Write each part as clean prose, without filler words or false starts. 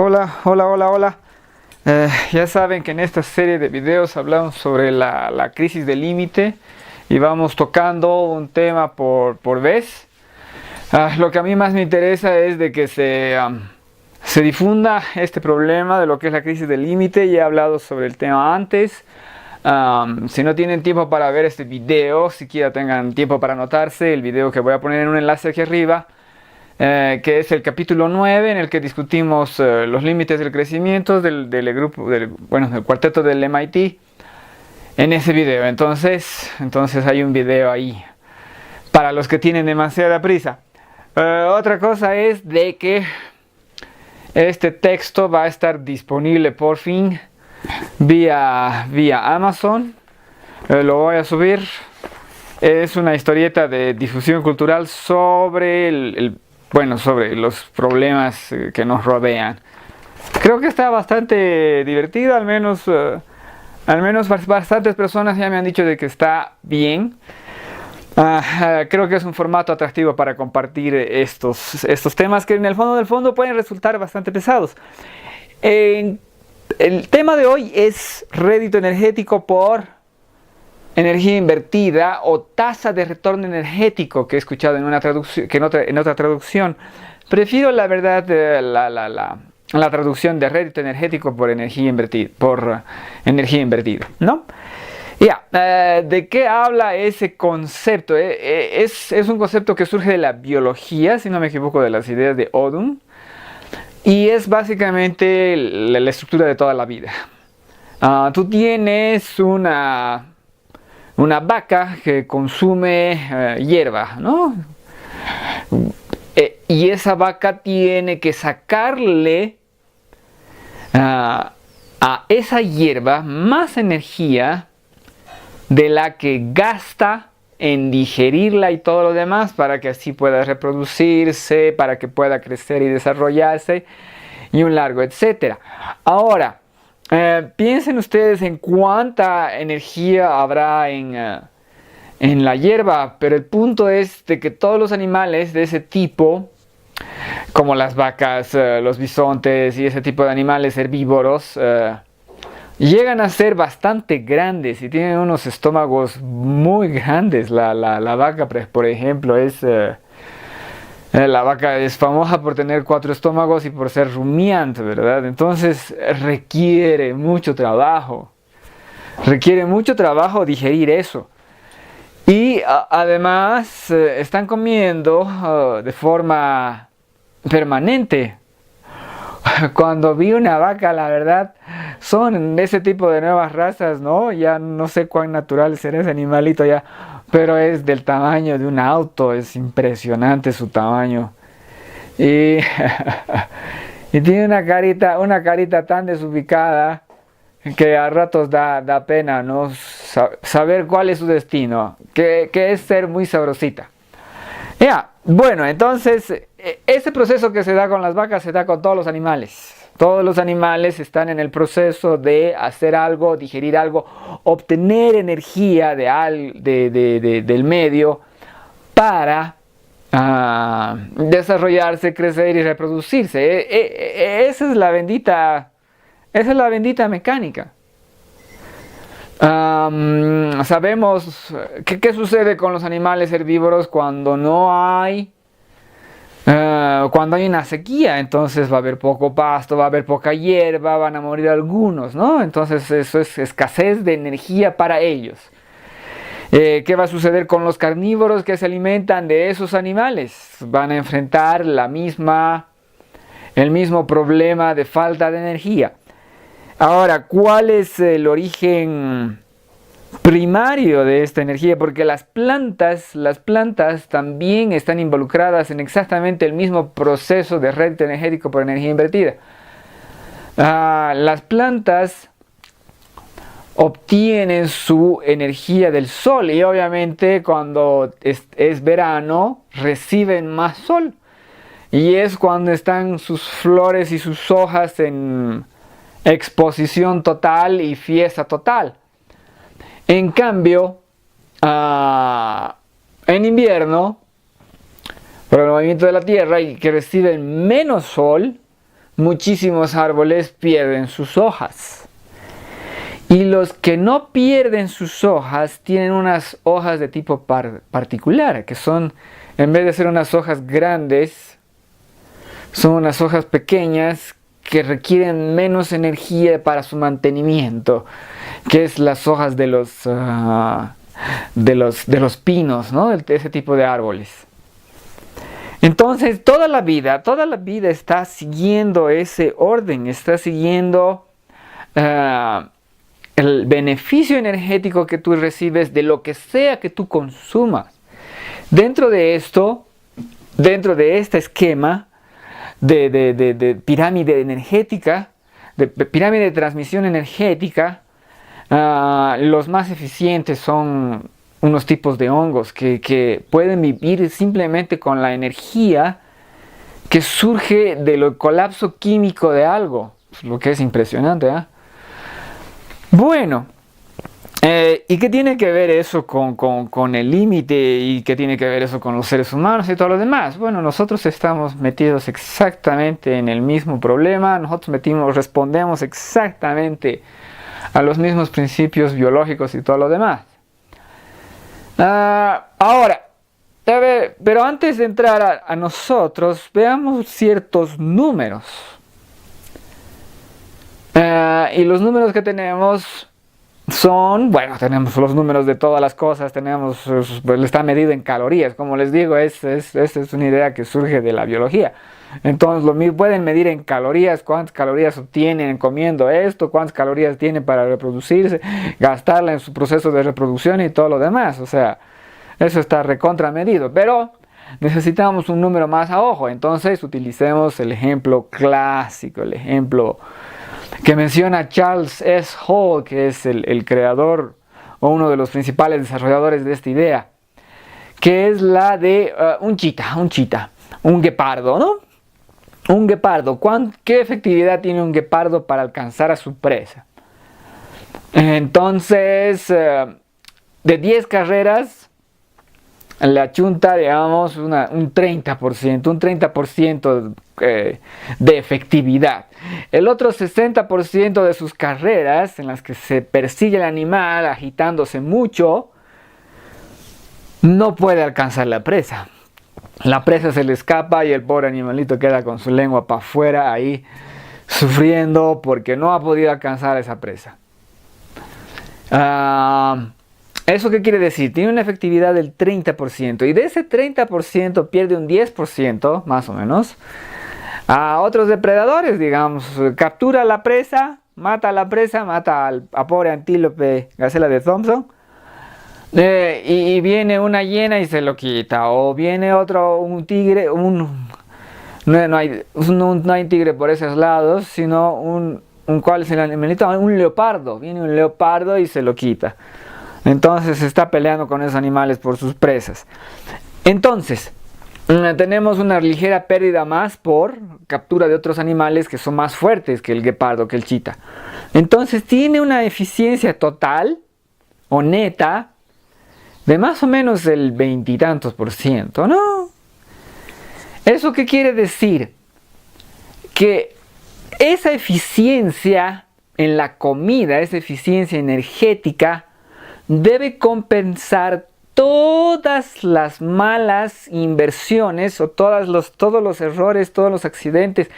Hola, hola, hola, hola. Ya saben que en esta serie de videos hablamos sobre la crisis del límite y vamos tocando un tema por vez. Lo que a mí más me interesa es de que se difunda este problema de lo que es la crisis del límite. Ya he hablado sobre el tema antes. Si no tienen tiempo para ver este video, siquiera tengan tiempo para anotarse el video que voy a poner en un enlace aquí arriba. Que es el capítulo 9 en el que discutimos los límites del crecimiento del grupo, del cuarteto del MIT en ese video. Entonces hay un video ahí para los que tienen demasiada prisa. Otra cosa es de que este texto va a estar disponible por fin vía Amazon. Lo voy a subir. Es una historieta de difusión cultural sobre sobre los problemas que nos rodean. Creo que está bastante divertido, al menos bastantes personas ya me han dicho de que está bien. Creo que es un formato atractivo para compartir estos temas que en el fondo del fondo pueden resultar bastante pesados. El tema de hoy es rédito energético por energía invertida o tasa de retorno energético, que he escuchado en una traducción, en otra traducción. Prefiero la verdad la traducción de rédito energético por energía invertida, ¿no? ¿De qué habla ese concepto? Es un concepto que surge de la biología, si no me equivoco, de las ideas de Odum, y es básicamente la estructura de toda la vida. Tú tienes una vaca que consume hierba, ¿no? Y esa vaca tiene que sacarle a esa hierba más energía de la que gasta en digerirla y todo lo demás para que así pueda reproducirse, para que pueda crecer y desarrollarse y un largo etcétera. Ahora, piensen ustedes en cuánta energía habrá en la hierba, pero el punto es de que todos los animales de ese tipo, como las vacas, los bisontes y ese tipo de animales herbívoros, llegan a ser bastante grandes y tienen unos estómagos muy grandes. La vaca, por ejemplo, la vaca es famosa por tener 4 estómagos y por ser rumiante, ¿verdad? Entonces requiere mucho trabajo digerir eso. Y además están comiendo de forma permanente. Cuando vi una vaca, la verdad, son ese tipo de nuevas razas, ¿no? Ya no sé cuán natural será ese animalito ya, pero es del tamaño de un auto, es impresionante su tamaño. Y, y tiene una carita tan desubicada que a ratos da pena, ¿no? Saber cuál es su destino, que es ser muy sabrosita. Bueno, entonces, ese proceso que se da con las vacas se da con todos los animales. Todos los animales están en el proceso de hacer algo, digerir algo, obtener energía del medio para desarrollarse, crecer y reproducirse. Esa es la bendita mecánica. Sabemos qué sucede con los animales herbívoros cuando hay una sequía. Entonces va a haber poco pasto, va a haber poca hierba, van a morir algunos, ¿no? Entonces eso es escasez de energía para ellos. ¿Qué va a suceder con los carnívoros que se alimentan de esos animales? Van a enfrentar el mismo problema de falta de energía. Ahora, ¿cuál es el origen primario de esta energía? Porque las plantas también están involucradas en exactamente el mismo proceso de rédito energético por energía invertida. Las plantas obtienen su energía del sol y obviamente cuando es verano reciben más sol. Y es cuando están sus flores y sus hojas en exposición total y fiesta total. En cambio, en invierno, por el movimiento de la Tierra y que reciben menos sol, muchísimos árboles pierden sus hojas. Y los que no pierden sus hojas tienen unas hojas de tipo particular, que son, en vez de ser unas hojas grandes, son unas hojas pequeñas que requieren menos energía para su mantenimiento, que es las hojas de los pinos, ¿no? De ese tipo de árboles. Entonces, toda la vida está siguiendo ese orden, está siguiendo el beneficio energético que tú recibes de lo que sea que tú consumas. Dentro de esto, dentro de este esquema de pirámide energética, de pirámide de transmisión energética, los más eficientes son unos tipos de hongos que pueden vivir simplemente con la energía que surge del colapso químico de algo, lo que es impresionante, ¿eh? Bueno, ¿y qué tiene que ver eso con el límite? ¿Y qué tiene que ver eso con los seres humanos y todo lo demás? Bueno, nosotros estamos metidos exactamente en el mismo problema, nosotros respondemos exactamente a los mismos principios biológicos y todo lo demás. Ahora, a ver, pero antes de entrar a nosotros, veamos ciertos números. Y los números que tenemos son, bueno, tenemos los números de todas las cosas, pues, está medido en calorías, como les digo, esta es una idea que surge de la biología. Entonces pueden medir en calorías, cuántas calorías obtienen comiendo esto, cuántas calorías tienen para reproducirse, gastarla en su proceso de reproducción y todo lo demás. O sea, eso está recontra medido, pero necesitamos un número más a ojo. Entonces utilicemos el ejemplo clásico, el ejemplo que menciona Charles S. Hall, que es el creador o uno de los principales desarrolladores de esta idea, que es la de un guepardo, ¿no? Un guepardo, ¿qué efectividad tiene un guepardo para alcanzar a su presa? Entonces, de 10 carreras, le achunta, digamos, un 30% de efectividad. El otro 60% de sus carreras, en las que se persigue el animal agitándose mucho, no puede alcanzar la presa. La presa se le escapa y el pobre animalito queda con su lengua para afuera ahí sufriendo porque no ha podido alcanzar esa presa. ¿Eso qué quiere decir? Tiene una efectividad del 30% y de ese 30% pierde un 10% más o menos a otros depredadores, digamos. Captura la presa, mata a pobre antílope gacela de Thompson. Y viene una hiena y se lo quita, o viene un tigre, no hay tigre por esos lados, sino ¿cuál es el animalito? Un leopardo, viene un leopardo y se lo quita. Entonces se está peleando con esos animales por sus presas. Entonces, tenemos una ligera pérdida más por captura de otros animales que son más fuertes que el guepardo, que el chita. Entonces tiene una eficiencia total o neta de más o menos el 20 y tantos %, ¿no? ¿Eso qué quiere decir? Que esa eficiencia en la comida, esa eficiencia energética, debe compensar todas las malas inversiones o todos los errores, todos los accidentes,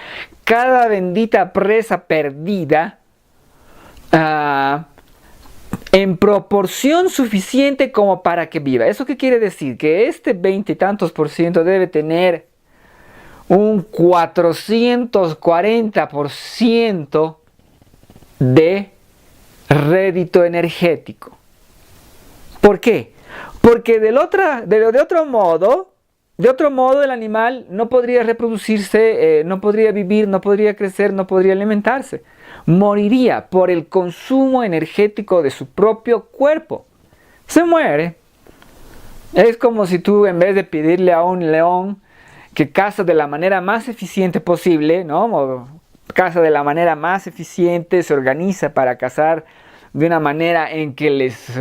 cada bendita presa perdida, en proporción suficiente como para que viva. ¿Eso qué quiere decir? Que este 20 y tantos % debe tener un 440% de rédito energético. ¿Por qué? Porque de otro modo el animal no podría reproducirse, no podría vivir, no podría crecer, no podría alimentarse. Moriría por el consumo energético de su propio cuerpo. Se muere. Es como si tú, en vez de pedirle a un león que caza de la manera más eficiente posible, ¿no? Caza de la manera más eficiente, se organiza para cazar de una manera en que les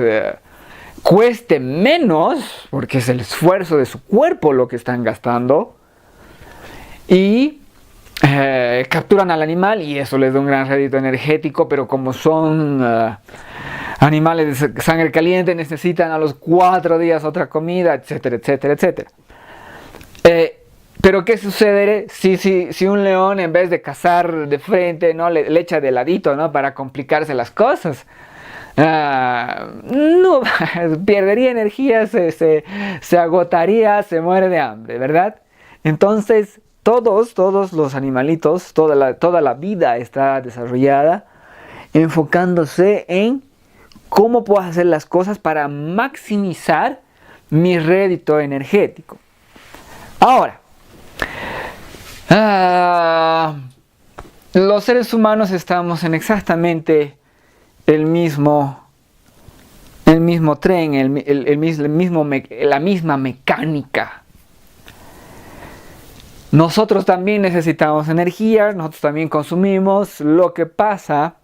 cueste menos, porque es el esfuerzo de su cuerpo lo que están gastando, y capturan al animal y eso les da un gran rédito energético, pero como son animales de sangre caliente, necesitan a los 4 días otra comida, etcétera, etcétera, etcétera. Pero ¿qué sucede si un león, en vez de cazar de frente, ¿no? le echa de ladito, ¿no? Para complicarse las cosas? No, perdería energía, se agotaría, se muere de hambre, ¿verdad? Entonces, todos los animalitos, toda la vida está desarrollada enfocándose en cómo puedo hacer las cosas para maximizar mi rédito energético. Ahora, los seres humanos estamos en exactamente el mismo tren, la misma mecánica. Nosotros también necesitamos energía, nosotros también consumimos. Lo que pasa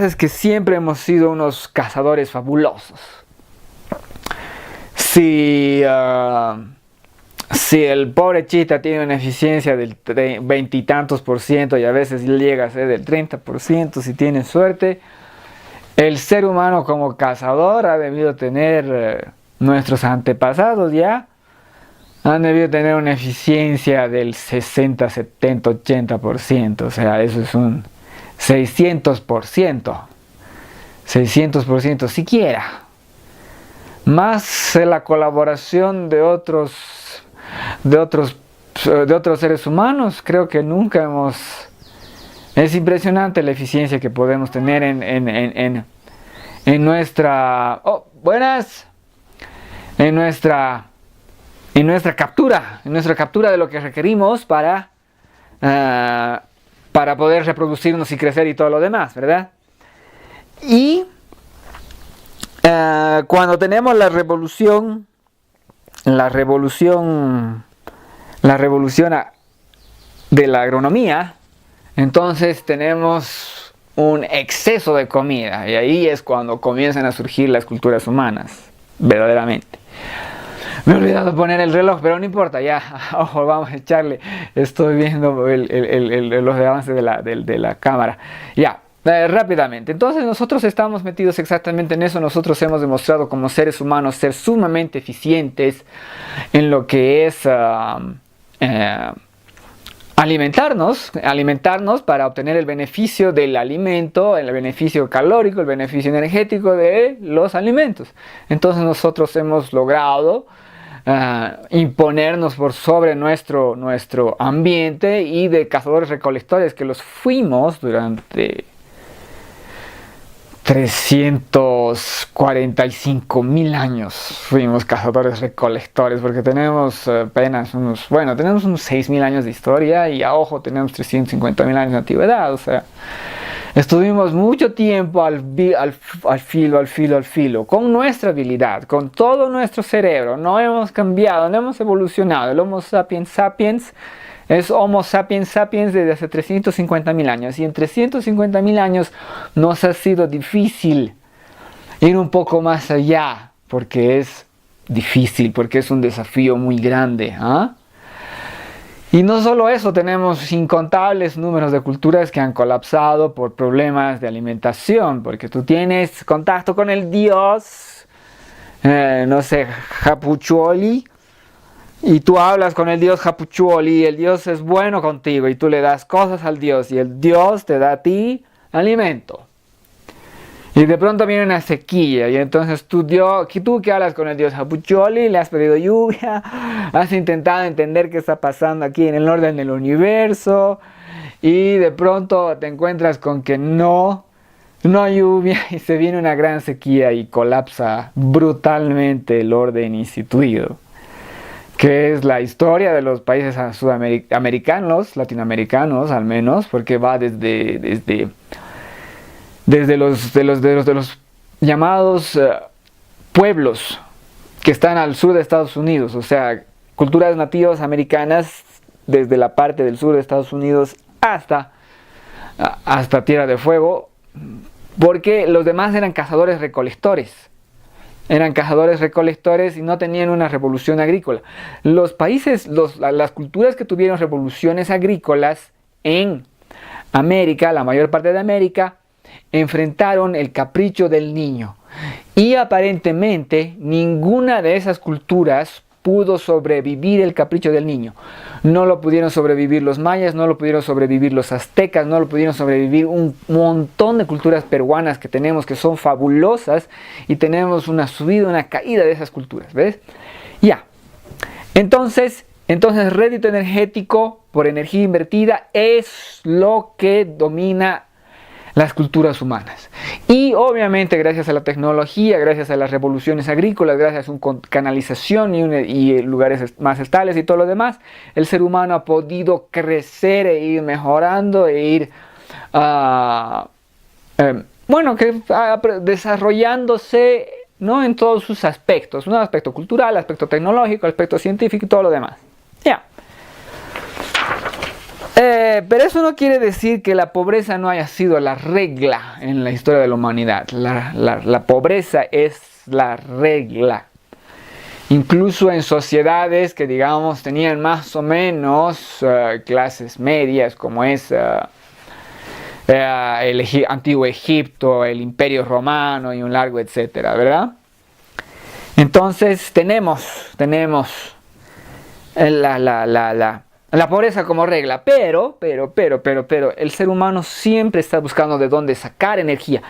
es que siempre hemos sido unos cazadores fabulosos. Si el pobre chita tiene una eficiencia del 20 y tantos % y a veces llega a ser del 30% si tiene suerte, el ser humano como cazador ha debido tener, nuestros antepasados ya, han debido tener una eficiencia del 60, 70, 80%, o sea, eso es un 600%, 600% siquiera. Más la colaboración de otros seres humanos, creo que nunca hemos... Es impresionante la eficiencia que podemos tener en nuestra... ¡Oh, buenas! En nuestra captura de lo que requerimos para poder reproducirnos y crecer y todo lo demás, ¿verdad? Y cuando tenemos la revolución de la agronomía, entonces tenemos un exceso de comida y ahí es cuando comienzan a surgir las culturas humanas, verdaderamente. Me he olvidado poner el reloj, pero no importa, ya, ojo, vamos a echarle. Estoy viendo los avances de la cámara. Ya, rápidamente. Entonces nosotros estamos metidos exactamente en eso. Nosotros hemos demostrado como seres humanos ser sumamente eficientes en lo que es alimentarnos para obtener el beneficio del alimento, el beneficio calórico, el beneficio energético de los alimentos. Entonces nosotros hemos logrado imponernos por sobre nuestro ambiente, y de cazadores recolectores que los fuimos durante 345.000 años. Fuimos cazadores recolectores porque tenemos apenas unos 6.000 años de historia y a ojo tenemos 350.000 años de antigüedad. O sea, estuvimos mucho tiempo al filo, con nuestra habilidad, con todo nuestro cerebro. No hemos cambiado, no hemos evolucionado. El Homo sapiens sapiens es Homo sapiens sapiens desde hace 350.000 años. Y en 350.000 años nos ha sido difícil ir un poco más allá, porque es difícil, porque es un desafío muy grande, ¿ah? Y no solo eso, tenemos incontables números de culturas que han colapsado por problemas de alimentación, porque tú tienes contacto con el dios, no sé, Hapuchuoli, y tú hablas con el dios Hapuchuoli, y el dios es bueno contigo, y tú le das cosas al dios, y el dios te da a ti alimento. Y de pronto viene una sequía, y entonces tú que hablas con el dios Hapuchuoli, le has pedido lluvia, has intentado entender qué está pasando aquí en el orden del universo, y de pronto te encuentras con que no hay lluvia, y se viene una gran sequía y colapsa brutalmente el orden instituido, que es la historia de los países sudamericanos, latinoamericanos al menos, porque va desde los llamados pueblos que están al sur de Estados Unidos, o sea, culturas nativas americanas desde la parte del sur de Estados Unidos hasta Tierra de Fuego, porque los demás eran cazadores recolectores. eran cazadores recolectores y no tenían una revolución agrícola. Los países, las culturas que tuvieron revoluciones agrícolas en América, la mayor parte de América, enfrentaron el capricho del niño. Y aparentemente ninguna de esas culturas pudo sobrevivir el capricho del niño. No lo pudieron sobrevivir los mayas, no lo pudieron sobrevivir los aztecas, no lo pudieron sobrevivir un montón de culturas peruanas que tenemos, que son fabulosas, y tenemos una subida, una caída de esas culturas, ¿ves? Ya. Entonces rédito energético por energía invertida es lo que domina las culturas humanas. Y obviamente gracias a la tecnología, gracias a las revoluciones agrícolas, gracias a una canalización y lugares más estables y todo lo demás, el ser humano ha podido crecer e ir mejorando e ir desarrollándose, ¿no?, en todos sus aspectos, ¿no? Aspecto cultural, aspecto tecnológico, aspecto científico y todo lo demás. Ya. Pero eso no quiere decir que la pobreza no haya sido la regla en la historia de la humanidad. La pobreza es la regla. Incluso en sociedades que, digamos, tenían más o menos clases medias, como es el antiguo Egipto, el Imperio Romano y un largo etcétera, ¿verdad? Entonces tenemos la pobreza como regla, pero el ser humano siempre está buscando de dónde sacar energía.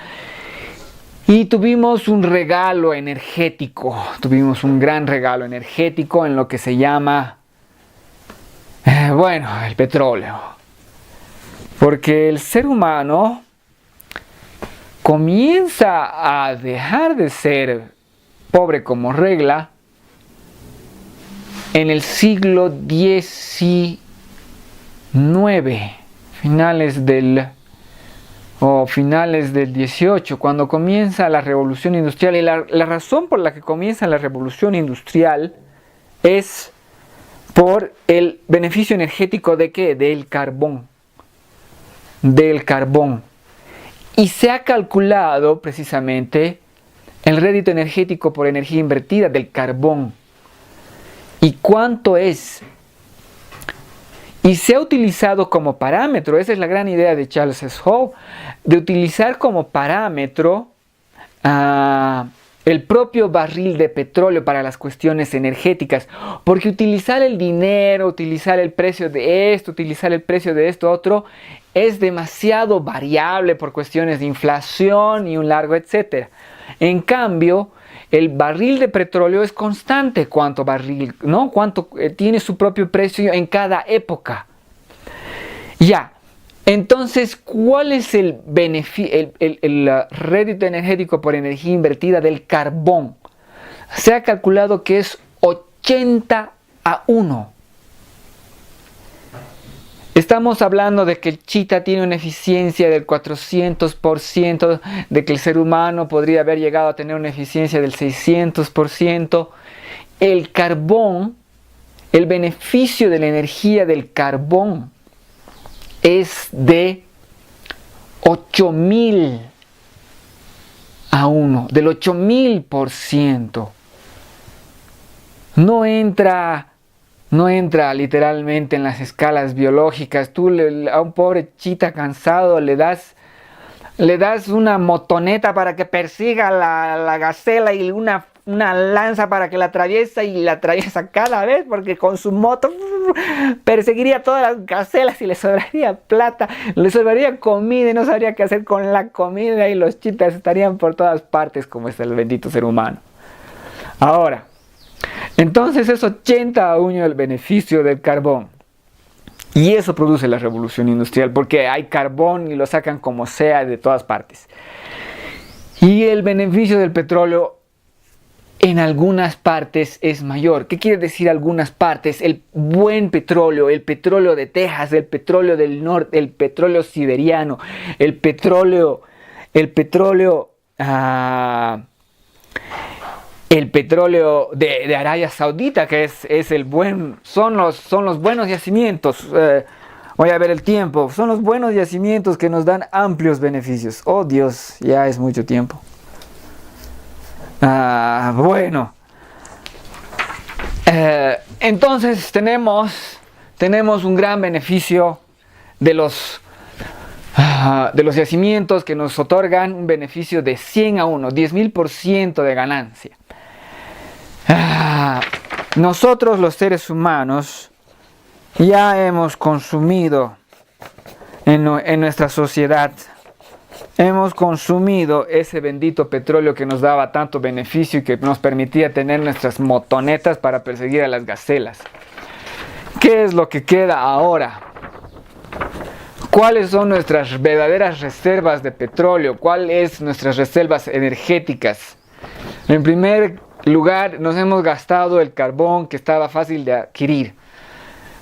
Y tuvimos un regalo energético, tuvimos un gran regalo energético en lo que se llama, el petróleo. Porque el ser humano comienza a dejar de ser pobre como regla en el siglo XIX, finales del XVIII, cuando comienza la revolución industrial. Y la razón por la que comienza la revolución industrial es por el beneficio energético ¿de qué? Del carbón. Y se ha calculado precisamente el rédito energético por energía invertida del carbón. ¿Y cuánto es? Y se ha utilizado como parámetro, esa es la gran idea de Charles S. Hall, de utilizar como parámetro el propio barril de petróleo para las cuestiones energéticas. Porque utilizar el dinero, utilizar el precio de esto, utilizar el precio de esto otro, es demasiado variable por cuestiones de inflación y un largo etcétera. En cambio, el barril de petróleo es constante, cuánto tiene su propio precio en cada época. Ya, entonces, ¿cuál es el rédito energético por energía invertida del carbón? Se ha calculado que es 80-1. Estamos hablando de que el chita tiene una eficiencia del 400%, de que el ser humano podría haber llegado a tener una eficiencia del 600%. El carbón, el beneficio de la energía del carbón es de 8000-1, del 8000%. No entra literalmente en las escalas biológicas. Tú a un pobre chita cansado le das una motoneta para que persiga la gacela y una lanza para que la atraviesa, y la atraviesa cada vez, porque con su moto perseguiría todas las gacelas y le sobraría plata, le sobraría comida y no sabría qué hacer con la comida, y los chitas estarían por todas partes como es el bendito ser humano. Ahora, entonces es 80-1 el beneficio del carbón. Y eso produce la revolución industrial, porque hay carbón y lo sacan como sea de todas partes. Y el beneficio del petróleo en algunas partes es mayor. ¿Qué quiere decir algunas partes? El buen petróleo, el petróleo de Texas, el petróleo del norte, el petróleo siberiano, el petróleo de Arabia Saudita, que es el son los buenos yacimientos. Voy a ver el tiempo. Son los buenos yacimientos que nos dan amplios beneficios. Oh Dios, ya es mucho tiempo. Bueno, entonces tenemos un gran beneficio de los yacimientos que nos otorgan un beneficio de 100 a 1, 10.000% de ganancia. Nosotros los seres humanos ya hemos consumido en nuestra sociedad, hemos consumido ese bendito petróleo que nos daba tanto beneficio y que nos permitía tener nuestras motonetas para perseguir a las gacelas. ¿Qué es lo que queda ahora? ¿Cuáles son nuestras verdaderas reservas de petróleo? ¿Cuáles son nuestras reservas energéticas? En primer lugar, nos hemos gastado el carbón que estaba fácil de adquirir.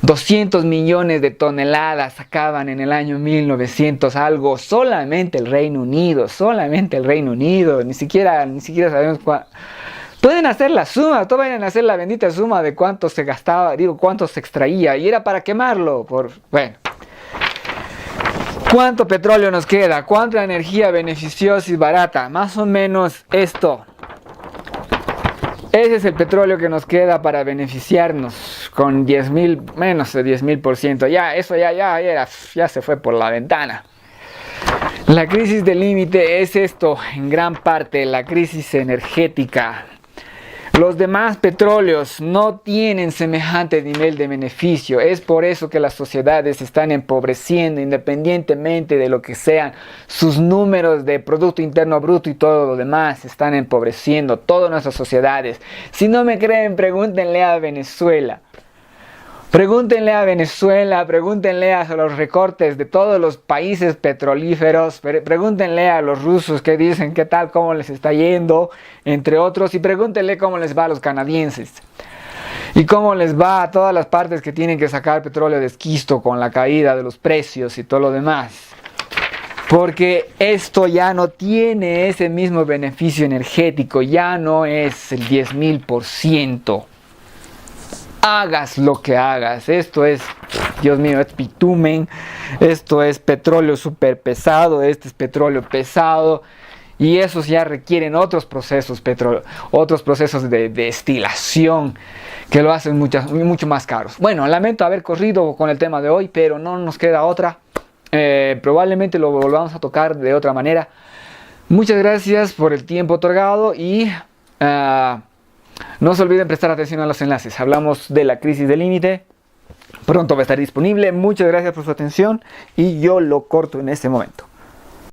200 millones de toneladas sacaban en el año 1900 algo, solamente el Reino Unido, ni siquiera sabemos cuánto. Pueden hacer la suma, pueden hacer la bendita suma de cuánto se gastaba, cuánto se extraía, y era para quemarlo, bueno. ¿Cuánto petróleo nos queda? ¿Cuánta energía beneficiosa y barata? Más o menos esto. Ese es el petróleo que nos queda para beneficiarnos con menos de 10.000%. Ya se fue por la ventana. La crisis del límite es esto, en gran parte, la crisis energética. Los demás petróleos no tienen semejante nivel de beneficio. Es por eso que las sociedades están empobreciendo independientemente de lo que sean sus números de Producto Interno Bruto y todo lo demás. Están empobreciendo todas nuestras sociedades. Si no me creen, pregúntenle a Venezuela. Pregúntenle a los recortes de todos los países petrolíferos, pregúntenle a los rusos que dicen qué tal, cómo les está yendo, entre otros, y pregúntenle cómo les va a los canadienses. Y cómo les va a todas las partes que tienen que sacar petróleo de esquisto con la caída de los precios y todo lo demás. Porque esto ya no tiene ese mismo beneficio energético, ya no es el 10.000%. Hagas lo que hagas, esto es, Dios mío, es bitumen, esto es petróleo súper pesado, este es petróleo pesado, y esos ya requieren otros procesos de destilación que lo hacen mucho más caros. Bueno, lamento haber corrido con el tema de hoy, pero no nos queda otra, probablemente lo volvamos a tocar de otra manera. Muchas gracias por el tiempo otorgado y no se olviden prestar atención a los enlaces. Hablamos de la crisis del límite. Pronto va a estar disponible. Muchas gracias por su atención y yo lo corto en este momento.